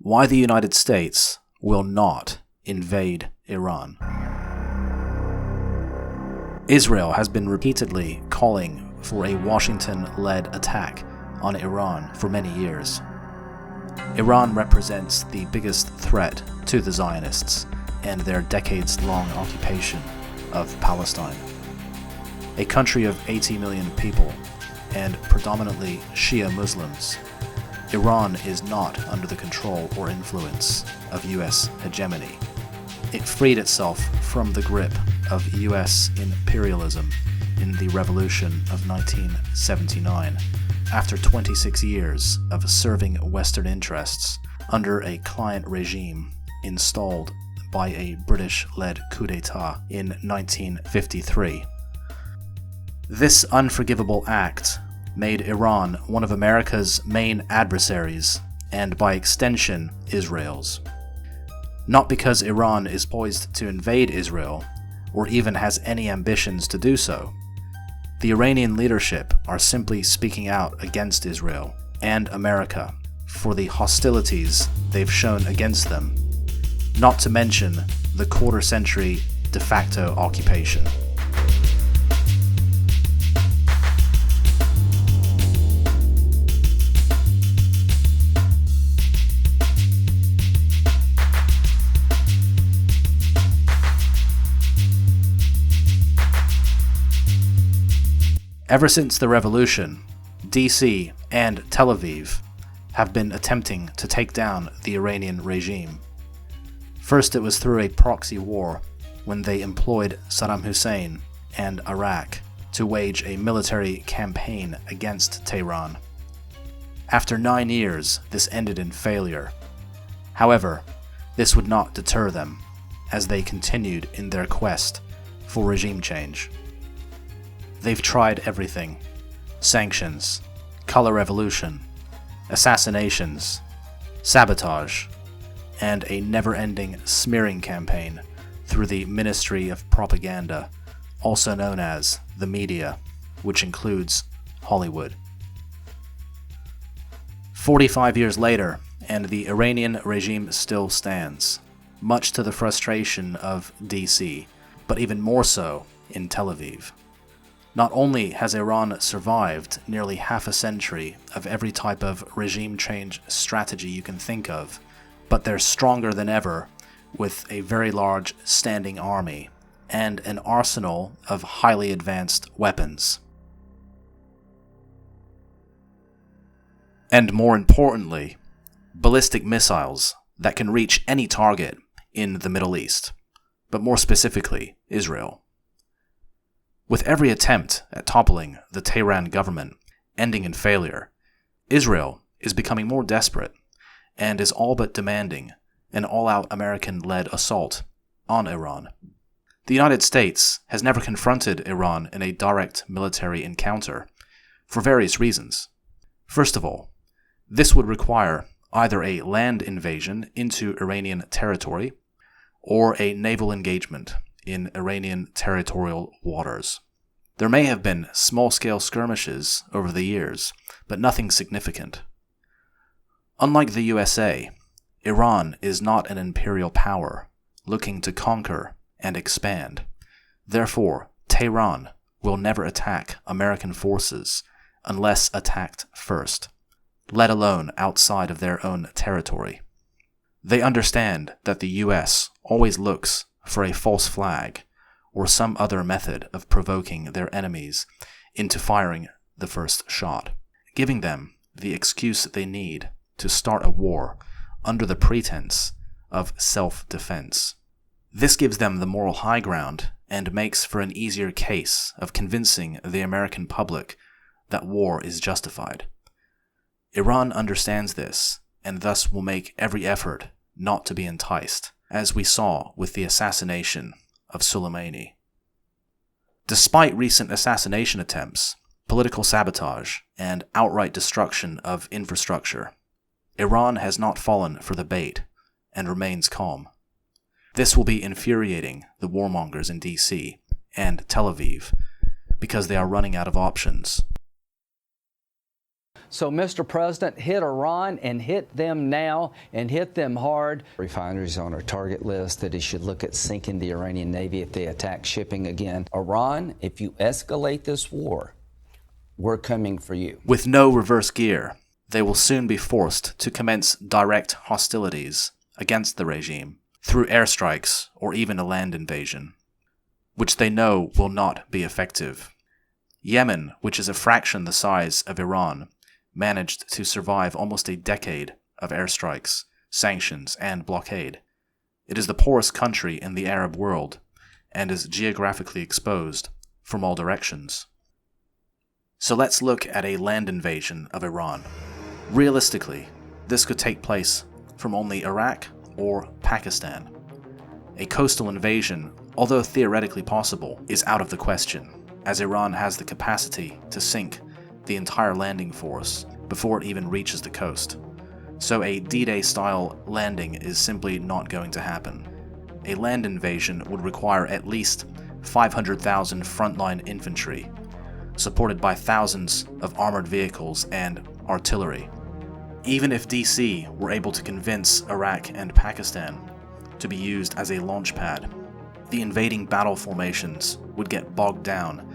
Why the United States will not invade Iran. Israel has been repeatedly calling for a Washington-led attack on Iran for many years. Iran represents the biggest threat to the Zionists and their decades-long occupation of Palestine. A country of 80 million people and predominantly Shia Muslims, Iran is not under the control or influence of US hegemony. It freed itself from the grip of US imperialism in the revolution of 1979 after 26 years of serving Western interests under a client regime installed by a British-led coup d'etat in 1953. This unforgivable act made Iran one of America's main adversaries, and by extension, Israel's. Not because Iran is poised to invade Israel, or even has any ambitions to do so. The Iranian leadership are simply speaking out against Israel and America for the hostilities they've shown against them, not to mention the quarter-century de facto occupation. Ever since the revolution, DC and Tel Aviv have been attempting to take down the Iranian regime. First it was through a proxy war when they employed Saddam Hussein and Iraq to wage a military campaign against Tehran. After 9 years, this ended in failure. However, this would not deter them, as they continued in their quest for regime change. They've tried everything: sanctions, color revolution, assassinations, sabotage, and a never-ending smearing campaign through the Ministry of Propaganda, also known as the media, which includes Hollywood. 45 years later, and the Iranian regime still stands, much to the frustration of DC, but even more so in Tel Aviv. Not only has Iran survived nearly half a century of every type of regime change strategy you can think of, but they're stronger than ever with a very large standing army and an arsenal of highly advanced weapons. And more importantly, ballistic missiles that can reach any target in the Middle East, but more specifically, Israel. With every attempt at toppling the Tehran government ending in failure, Israel is becoming more desperate and is all but demanding an all-out American-led assault on Iran. The United States has never confronted Iran in a direct military encounter, for various reasons. First of all, this would require either a land invasion into Iranian territory or a naval engagement in Iranian territorial waters. There may have been small-scale skirmishes over the years, but nothing significant. Unlike the USA, Iran is not an imperial power looking to conquer and expand. Therefore, Tehran will never attack American forces unless attacked first, let alone outside of their own territory. They understand that the US always looks for a false flag or some other method of provoking their enemies into firing the first shot, giving them the excuse they need to start a war under the pretense of self-defense. This gives them the moral high ground and makes for an easier case of convincing the American public that war is justified. Iran understands this and thus will make every effort not to be enticed, as we saw with the assassination of Soleimani. Despite recent assassination attempts, political sabotage, and outright destruction of infrastructure, Iran has not fallen for the bait and remains calm. This will be infuriating the warmongers in DC and Tel Aviv because they are running out of options. So, Mr. President, hit Iran and hit them now and hit them hard. Refineries on our target list that he should look at sinking the Iranian Navy if they attack shipping again. Iran, if you escalate this war, we're coming for you. With no reverse gear, they will soon be forced to commence direct hostilities against the regime through airstrikes or even a land invasion, which they know will not be effective. Yemen, which is a fraction the size of Iran, managed to survive almost a decade of airstrikes, sanctions, and blockade. It is the poorest country in the Arab world and is geographically exposed from all directions. So let's look at a land invasion of Iran. Realistically, this could take place from only Iraq or Pakistan. A coastal invasion, although theoretically possible, is out of the question, as Iran has the capacity to sink the entire landing force before it even reaches the coast. So a D-Day style landing is simply not going to happen. A land invasion would require at least 500,000 frontline infantry, supported by thousands of armored vehicles and artillery. Even if DC were able to convince Iraq and Pakistan to be used as a launch pad, the invading battle formations would get bogged down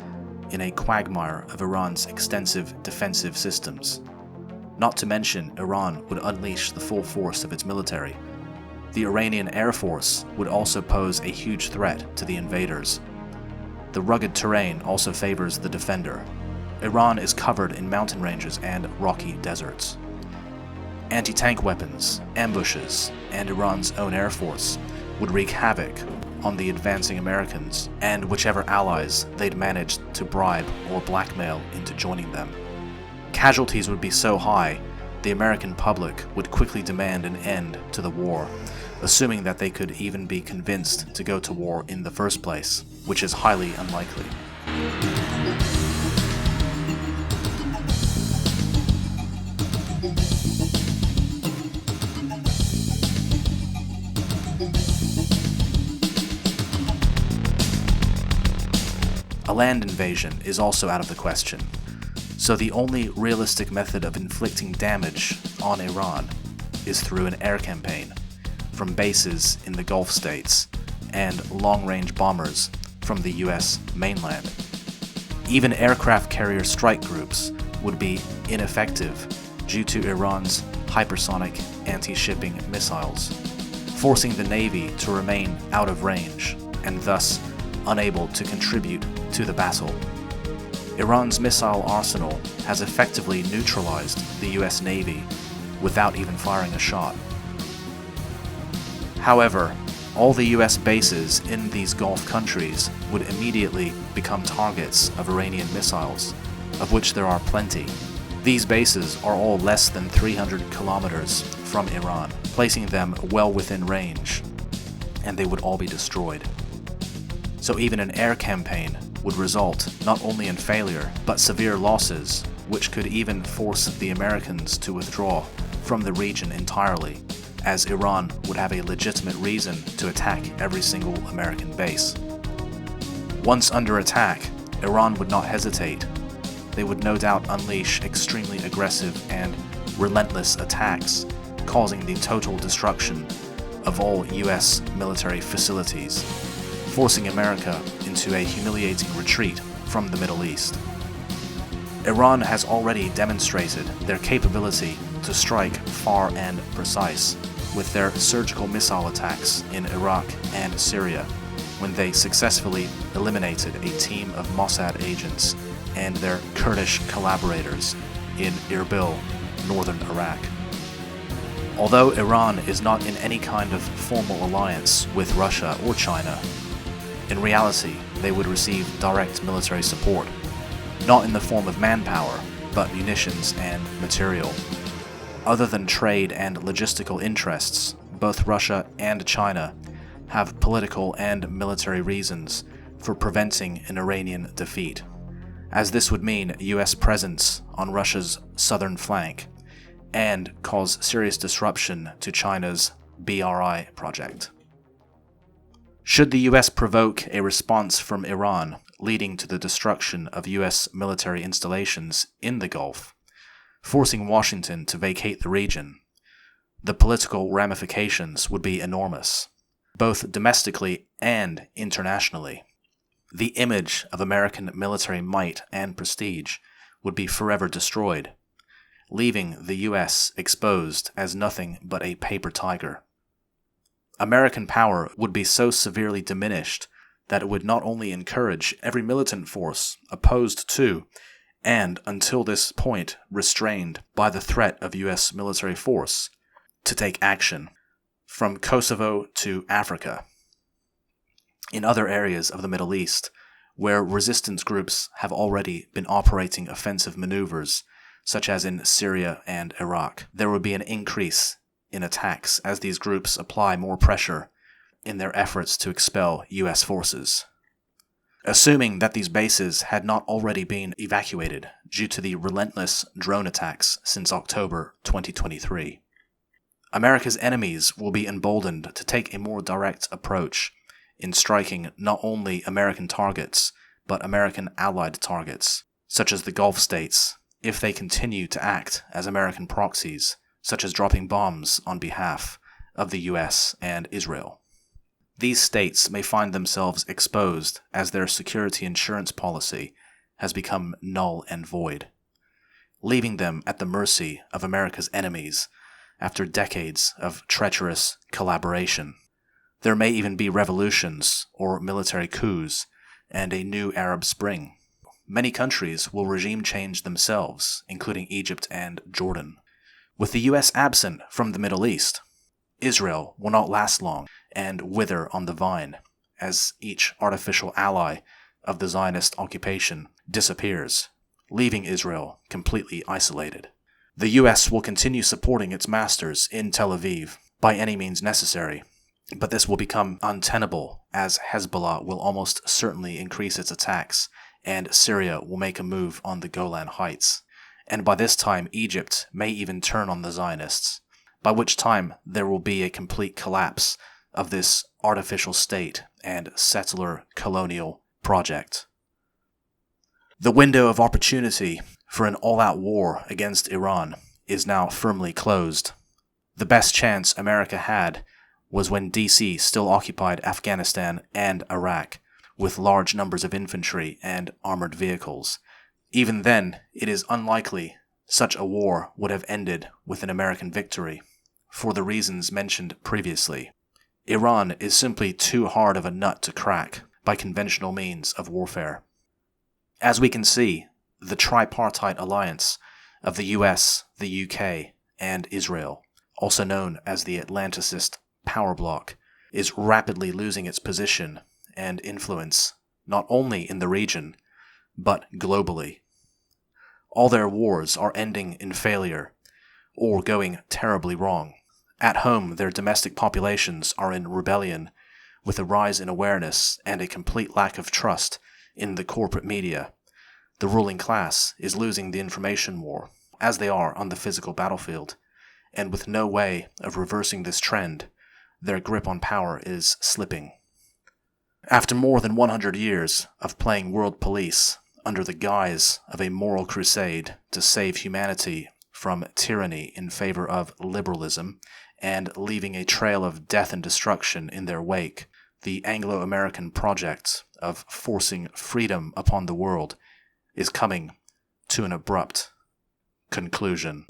in a quagmire of Iran's extensive defensive systems. Not to mention, Iran would unleash the full force of its military. The Iranian Air Force would also pose a huge threat to the invaders. The rugged terrain also favors the defender. Iran is covered in mountain ranges and rocky deserts. Anti-tank weapons, ambushes, and Iran's own air force would wreak havoc on the advancing Americans and whichever allies they'd managed to bribe or blackmail into joining them. Casualties would be so high, the American public would quickly demand an end to the war, assuming that they could even be convinced to go to war in the first place, which is highly unlikely. A land invasion is also out of the question, so the only realistic method of inflicting damage on Iran is through an air campaign from bases in the Gulf states and long-range bombers from the US mainland. Even aircraft carrier strike groups would be ineffective due to Iran's hypersonic anti-shipping missiles, forcing the Navy to remain out of range and thus unable to contribute to the battle. Iran's missile arsenal has effectively neutralized the US Navy without even firing a shot. However, all the US bases in these Gulf countries would immediately become targets of Iranian missiles, of which there are plenty. These bases are all less than 300 kilometers from Iran, placing them well within range, and they would all be destroyed. So even an air campaign would result not only in failure, but severe losses, which could even force the Americans to withdraw from the region entirely, as Iran would have a legitimate reason to attack every single American base. Once under attack, Iran would not hesitate. They would no doubt unleash extremely aggressive and relentless attacks, causing the total destruction of all US military facilities, forcing America into a humiliating retreat from the Middle East. Iran has already demonstrated their capability to strike far and precise with their surgical missile attacks in Iraq and Syria, when they successfully eliminated a team of Mossad agents and their Kurdish collaborators in Erbil, northern Iraq. Although Iran is not in any kind of formal alliance with Russia or China, in reality they would receive direct military support, not in the form of manpower, but munitions and material. Other than trade and logistical interests, both Russia and China have political and military reasons for preventing an Iranian defeat, as this would mean US presence on Russia's southern flank and cause serious disruption to China's BRI project. Should the US provoke a response from Iran leading to the destruction of US military installations in the Gulf, forcing Washington to vacate the region. The political ramifications would be enormous, both domestically and internationally. The image of American military might and prestige would be forever destroyed, leaving the U.S. exposed as nothing but a paper tiger. American power would be so severely diminished that it would not only encourage every militant force opposed to, and until this point restrained by the threat of U.S. military force, to take action, from Kosovo to Africa. In other areas of the Middle East, where resistance groups have already been operating offensive maneuvers, such as in Syria and Iraq, there would be an increase in attacks as these groups apply more pressure in their efforts to expel U.S. forces. Assuming that these bases had not already been evacuated due to the relentless drone attacks since October 2023. America's enemies will be emboldened to take a more direct approach in striking not only American targets, but American allied targets, such as the Gulf states, if they continue to act as American proxies, such as dropping bombs on behalf of the U.S. and Israel. These states may find themselves exposed as their security insurance policy has become null and void, leaving them at the mercy of America's enemies after decades of treacherous collaboration. There may even be revolutions or military coups and a new Arab Spring. Many countries will regime change themselves, including Egypt and Jordan. With the U.S. absent from the Middle East, Israel will not last long and wither on the vine as each artificial ally of the Zionist occupation disappears, leaving Israel completely isolated. The U.S. will continue supporting its masters in Tel Aviv by any means necessary, but this will become untenable as Hezbollah will almost certainly increase its attacks and Syria will make a move on the Golan Heights. And by this time, Egypt may even turn on the Zionists, by which time there will be a complete collapse of this artificial state and settler colonial project. The window of opportunity for an all-out war against Iran is now firmly closed. The best chance America had was when DC still occupied Afghanistan and Iraq with large numbers of infantry and armored vehicles. Even then, it is unlikely such a war would have ended with an American victory, for the reasons mentioned previously. Iran is simply too hard of a nut to crack by conventional means of warfare. As we can see, the tripartite alliance of the US, the UK, and Israel, also known as the Atlanticist power bloc, is rapidly losing its position and influence not only in the region, but globally. All their wars are ending in failure or going terribly wrong. At home, their domestic populations are in rebellion with a rise in awareness and a complete lack of trust in the corporate media. The ruling class is losing the information war, as they are on the physical battlefield, and with no way of reversing this trend, their grip on power is slipping. After more than 100 years of playing world police under the guise of a moral crusade to save humanity from tyranny in favor of liberalism, and leaving a trail of death and destruction in their wake, the Anglo-American project of forcing freedom upon the world is coming to an abrupt conclusion.